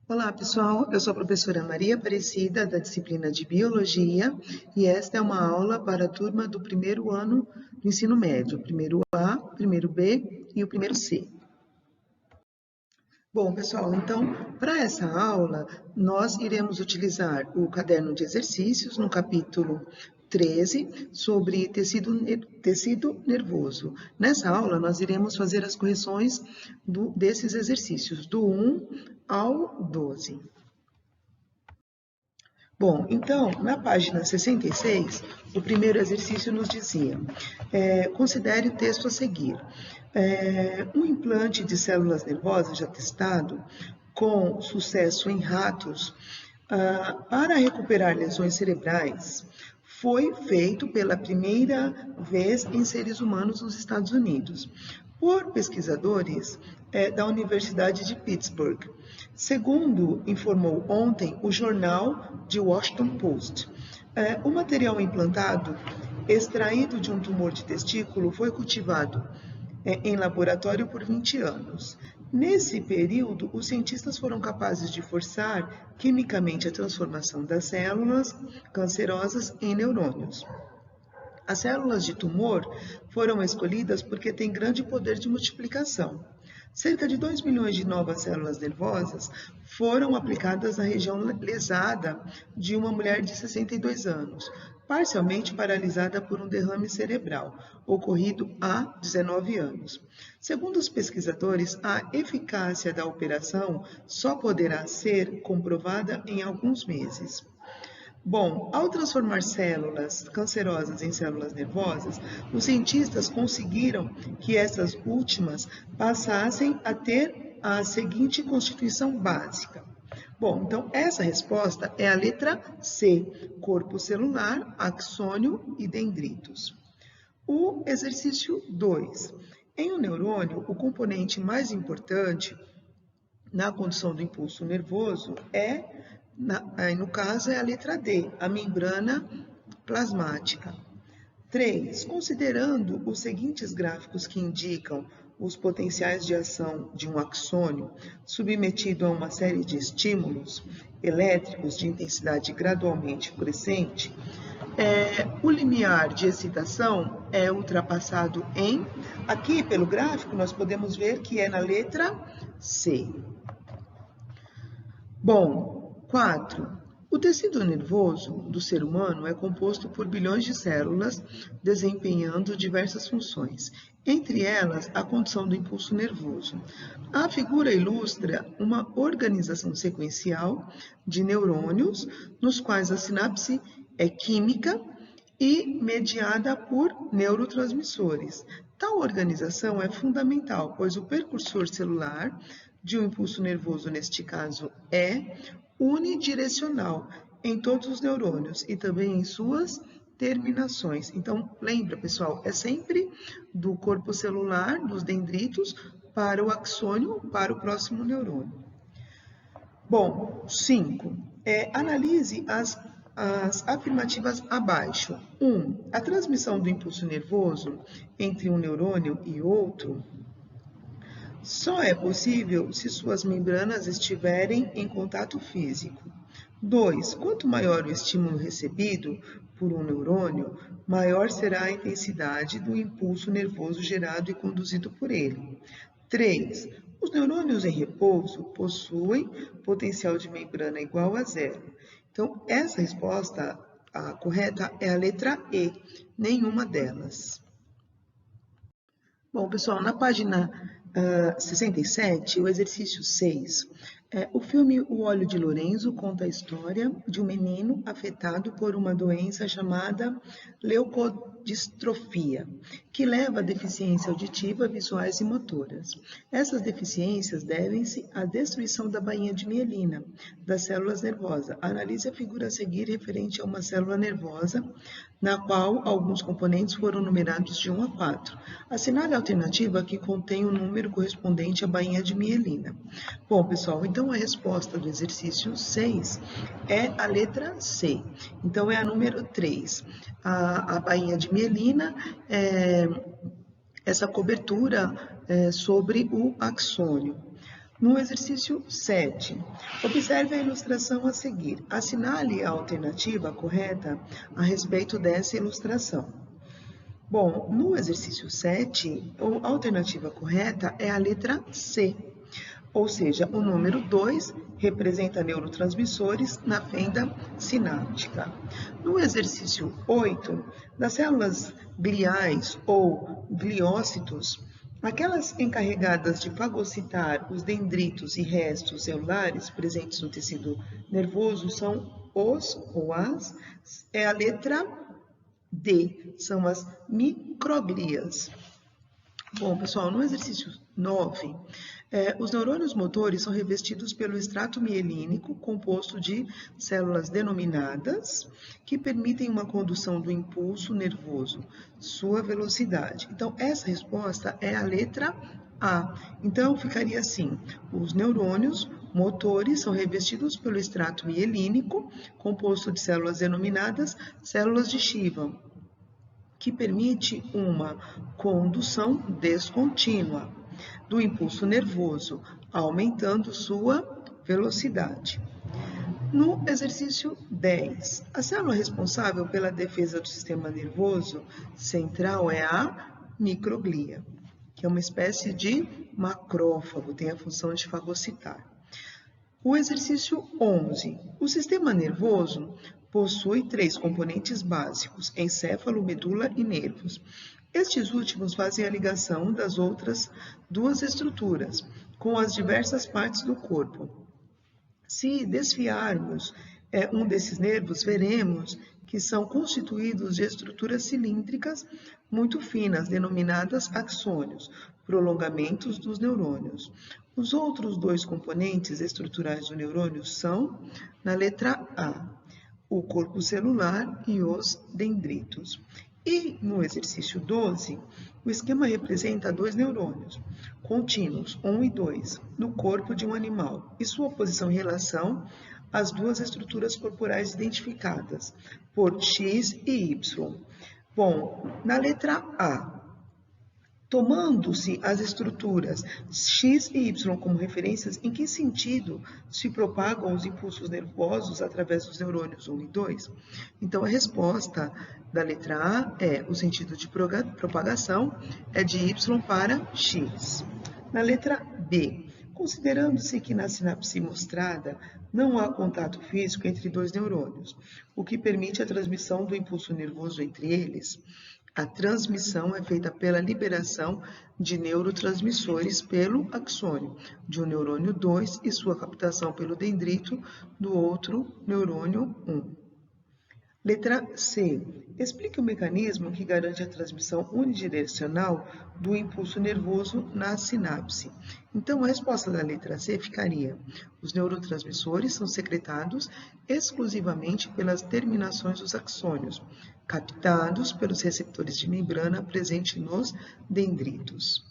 Olá, pessoal. Eu sou a professora Maria Aparecida, da disciplina de Biologia, e esta é uma aula para a turma do primeiro ano do ensino médio, primeiro A, primeiro B e o primeiro C. Bom, pessoal, então, para essa aula, nós iremos utilizar o caderno de exercícios no capítulo 13, sobre tecido nervoso. Nessa aula, nós iremos fazer as correções desses exercícios, do 1 ao 12. Bom, então, na página 66, o primeiro exercício nos dizia: considere o texto a seguir. Um implante de células nervosas já testado com sucesso em ratos para recuperar lesões cerebrais foi feito pela primeira vez em seres humanos nos Estados Unidos, por pesquisadores da Universidade de Pittsburgh, segundo informou ontem o jornal The Washington Post. O material implantado, extraído de um tumor de testículo, foi cultivado em laboratório por 20 anos. Nesse período, os cientistas foram capazes de forçar quimicamente a transformação das células cancerosas em neurônios. As células de tumor foram escolhidas porque têm grande poder de multiplicação. Cerca de 2 milhões de novas células nervosas foram aplicadas na região lesada de uma mulher de 62 anos, parcialmente paralisada por um derrame cerebral, ocorrido há 19 anos. Segundo os pesquisadores, a eficácia da operação só poderá ser comprovada em alguns meses. Bom, ao transformar células cancerosas em células nervosas, os cientistas conseguiram que essas últimas passassem a ter a seguinte constituição básica. Bom, então essa resposta é a letra C, corpo celular, axônio e dendritos. O exercício 2. Em um neurônio, o componente mais importante na condução do impulso nervoso no caso, é a letra D, a membrana plasmática. 3. Considerando os seguintes gráficos que indicam os potenciais de ação de um axônio submetido a uma série de estímulos elétricos de intensidade gradualmente crescente, o limiar de excitação é ultrapassado aqui pelo gráfico nós podemos ver que é na letra C. Bom, 4. O tecido nervoso do ser humano é composto por bilhões de células desempenhando diversas funções, entre elas a condução do impulso nervoso. A figura ilustra uma organização sequencial de neurônios, nos quais a sinapse é química e mediada por neurotransmissores. Tal organização é fundamental, pois o percursor celular de um impulso nervoso, neste caso, é unidirecional em todos os neurônios e também em suas terminações. Então, lembra, pessoal, é sempre do corpo celular, dos dendritos, para o axônio, para o próximo neurônio. Bom, 5. Analise as afirmativas abaixo. 1. A transmissão do impulso nervoso entre um neurônio e outro só é possível se suas membranas estiverem em contato físico. 2. Quanto maior o estímulo recebido por um neurônio, maior será a intensidade do impulso nervoso gerado e conduzido por ele. 3. Os neurônios em repouso possuem potencial de membrana igual a zero. Então, essa resposta, a correta, é a letra E, nenhuma delas. Bom, pessoal, na página 67, o exercício 6. O filme O Olho de Lorenzo conta a história de um menino afetado por uma doença chamada leucodistrofia, que leva a deficiência auditiva, visuais e motoras. Essas deficiências devem-se à destruição da bainha de mielina, das células nervosas. Analise a figura a seguir referente a uma célula nervosa, na qual alguns componentes foram numerados de 1 a 4. Assinale a alternativa que contém o número correspondente à bainha de mielina. Bom, pessoal, então a resposta do exercício 6 é a letra C. Então, é a número 3. A bainha de mielina é essa cobertura sobre o axônio. No exercício 7, observe a ilustração a seguir. Assinale a alternativa correta a respeito dessa ilustração. Bom, no exercício 7, a alternativa correta é a letra C, ou seja, o número 2 representa neurotransmissores na fenda sináptica. No exercício 8, das células gliais ou gliócitos, aquelas encarregadas de fagocitar os dendritos e restos celulares presentes no tecido nervoso são os ou as, é a letra D, são as microglias. Bom, pessoal, no exercício 9, os neurônios motores são revestidos pelo extrato mielínico, composto de células denominadas, que permitem uma condução do impulso nervoso, sua velocidade. Então, essa resposta é a letra A. Então, ficaria assim: os neurônios motores são revestidos pelo extrato mielínico, composto de células denominadas células de Shiva, que permite uma condução descontínua do impulso nervoso, aumentando sua velocidade. No exercício 10, a célula responsável pela defesa do sistema nervoso central é a microglia, que é uma espécie de macrófago, tem a função de fagocitar. O exercício 11, o sistema nervoso possui 3 componentes básicos: encéfalo, medula e nervos. Estes últimos fazem a ligação das outras 2 estruturas com as diversas partes do corpo. Se desfiarmos um desses nervos, veremos que são constituídos de estruturas cilíndricas muito finas, denominadas axônios, prolongamentos dos neurônios. Os outros 2 componentes estruturais do neurônio são, na letra A, o corpo celular e os dendritos. E no exercício 12, o esquema representa 2 neurônios contínuos, 1 e 2, no corpo de um animal e sua posição em relação às 2 estruturas corporais identificadas por X e Y. Bom, na letra A, tomando-se as estruturas X e Y como referências, em que sentido se propagam os impulsos nervosos através dos neurônios 1 e 2? Então, a resposta da letra A é o sentido de propagação é de Y para X. Na letra B, considerando-se que na sinapse mostrada não há contato físico entre 2 neurônios, o que permite a transmissão do impulso nervoso entre eles, a transmissão é feita pela liberação de neurotransmissores pelo axônio de um neurônio 2 e sua captação pelo dendrito do outro neurônio 1. Letra C. Explique o mecanismo que garante a transmissão unidirecional do impulso nervoso na sinapse. Então, a resposta da letra C ficaria: os neurotransmissores são secretados exclusivamente pelas terminações dos axônios, captados pelos receptores de membrana presentes nos dendritos.